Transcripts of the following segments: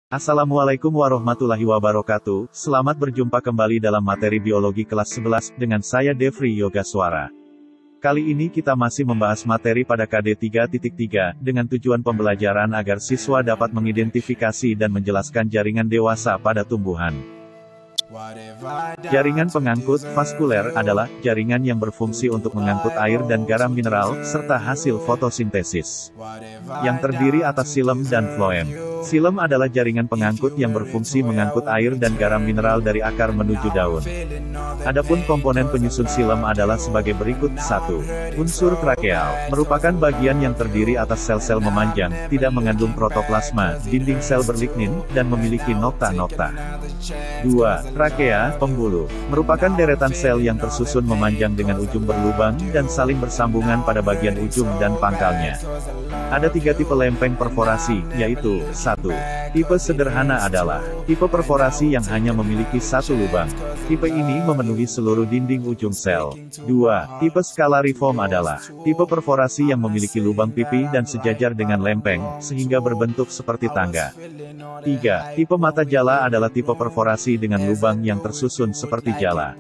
Assalamualaikum warahmatullahi wabarakatuh, selamat berjumpa kembali dalam materi biologi kelas 11, dengan saya Devri Yogaswara. Kali ini kita masih membahas materi pada KD 3.3, dengan tujuan pembelajaran agar siswa dapat mengidentifikasi dan menjelaskan jaringan dewasa pada tumbuhan. Jaringan pengangkut vaskuler adalah jaringan yang berfungsi untuk mengangkut air dan garam mineral, serta hasil fotosintesis, yang terdiri atas silem dan floem. Silem adalah jaringan pengangkut yang berfungsi mengangkut air dan garam mineral dari akar menuju daun. Adapun komponen penyusun silem adalah sebagai berikut. 1. Unsur trakeal, merupakan bagian yang terdiri atas sel-sel memanjang, tidak mengandung protoplasma, dinding sel berlignin, dan memiliki nokta-nokta. 2. Trakea, pembuluh, merupakan deretan sel yang tersusun memanjang dengan ujung berlubang, dan saling bersambungan pada bagian ujung dan pangkalnya. Ada 3 tipe lempeng perforasi, yaitu 1. Tipe sederhana adalah tipe perforasi yang hanya memiliki satu lubang. Tipe ini memenuhi seluruh dinding ujung sel. 2. Tipe scalariform adalah tipe perforasi yang memiliki lubang pipi dan sejajar dengan lempeng, sehingga berbentuk seperti tangga. 3. Tipe mata jala adalah tipe perforasi dengan lubang yang tersusun seperti jala.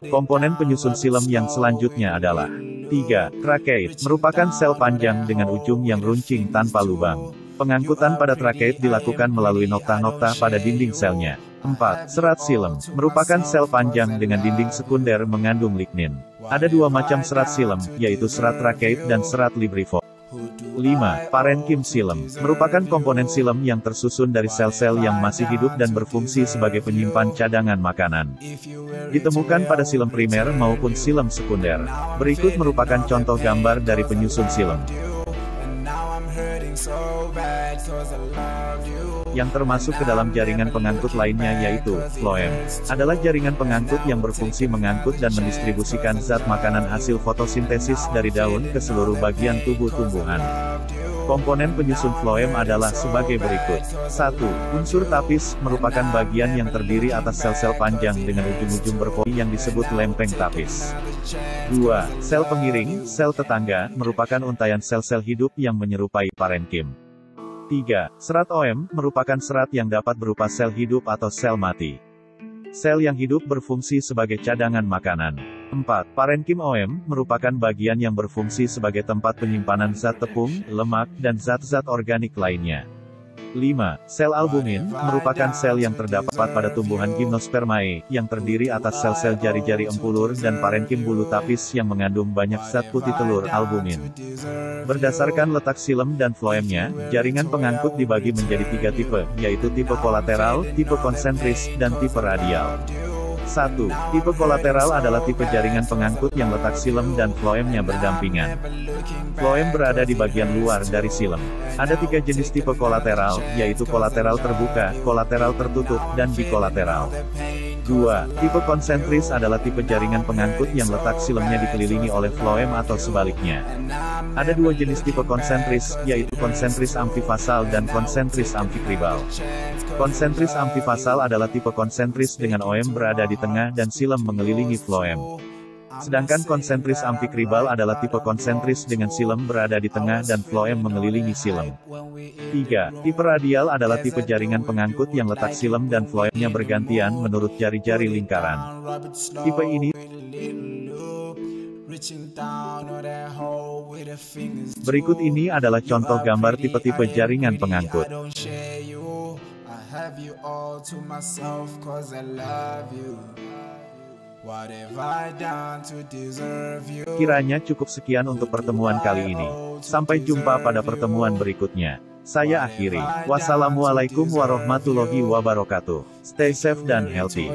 Komponen penyusun silem yang selanjutnya adalah 3. Trakeid, merupakan sel panjang dengan ujung yang runcing tanpa lubang. Pengangkutan pada trakeid dilakukan melalui nokta-nokta pada dinding selnya. 4. Serat silem, merupakan sel panjang dengan dinding sekunder mengandung lignin. Ada 2 macam serat silem, yaitu serat trakeid dan serat libriform. 5. Parenkim silem, merupakan komponen silem yang tersusun dari sel-sel yang masih hidup dan berfungsi sebagai penyimpan cadangan makanan. Ditemukan pada silem primer maupun silem sekunder. Berikut merupakan contoh gambar dari penyusun silem. Yang termasuk ke dalam jaringan pengangkut lainnya yaitu, floem, adalah jaringan pengangkut yang berfungsi mengangkut dan mendistribusikan zat makanan hasil fotosintesis dari daun ke seluruh bagian tubuh tumbuhan. Komponen penyusun floem adalah sebagai berikut. 1. Unsur tapis, merupakan bagian yang terdiri atas sel-sel panjang dengan ujung-ujung berpori yang disebut lempeng tapis. 2. Sel pengiring, sel tetangga, merupakan untaian sel-sel hidup yang menyerupai parenkim. 3. Serat oem, merupakan serat yang dapat berupa sel hidup atau sel mati. Sel yang hidup berfungsi sebagai cadangan makanan. 4. Parenkim oem, merupakan bagian yang berfungsi sebagai tempat penyimpanan zat tepung, lemak, dan zat-zat organik lainnya. 5. Sel albumin, merupakan sel yang terdapat pada tumbuhan Gymnospermae, yang terdiri atas sel-sel jari-jari empulur dan parenkim bulu tapis yang mengandung banyak zat putih telur, albumin. Berdasarkan letak silem dan floemnya, jaringan pengangkut dibagi menjadi 3 tipe, yaitu tipe kolateral, tipe konsentris, dan tipe radial. 1. Tipe kolateral adalah tipe jaringan pengangkut yang letak silem dan floemnya berdampingan. Floem berada di bagian luar dari silem. Ada 3 jenis tipe kolateral, yaitu kolateral terbuka, kolateral tertutup, dan bikolateral. 2. Tipe konsentris adalah tipe jaringan pengangkut yang letak silemnya dikelilingi oleh floem atau sebaliknya. Ada 2 jenis tipe konsentris, yaitu konsentris amfifasal dan konsentris amfikribal. Konsentris amfifasal adalah tipe konsentris dengan oem berada di tengah dan silem mengelilingi floem. Sedangkan konsentris amfikribal adalah tipe konsentris dengan silem berada di tengah dan floem mengelilingi silem. 3. Tipe radial adalah tipe jaringan pengangkut yang letak silem dan floemnya bergantian menurut jari-jari lingkaran. Tipe ini berikut ini adalah contoh gambar tipe-tipe jaringan pengangkut. Kiranya cukup sekian untuk pertemuan kali ini. Sampai jumpa pada pertemuan berikutnya. Saya akhiri. Wassalamualaikum warahmatullahi wabarakatuh. Stay safe dan healthy.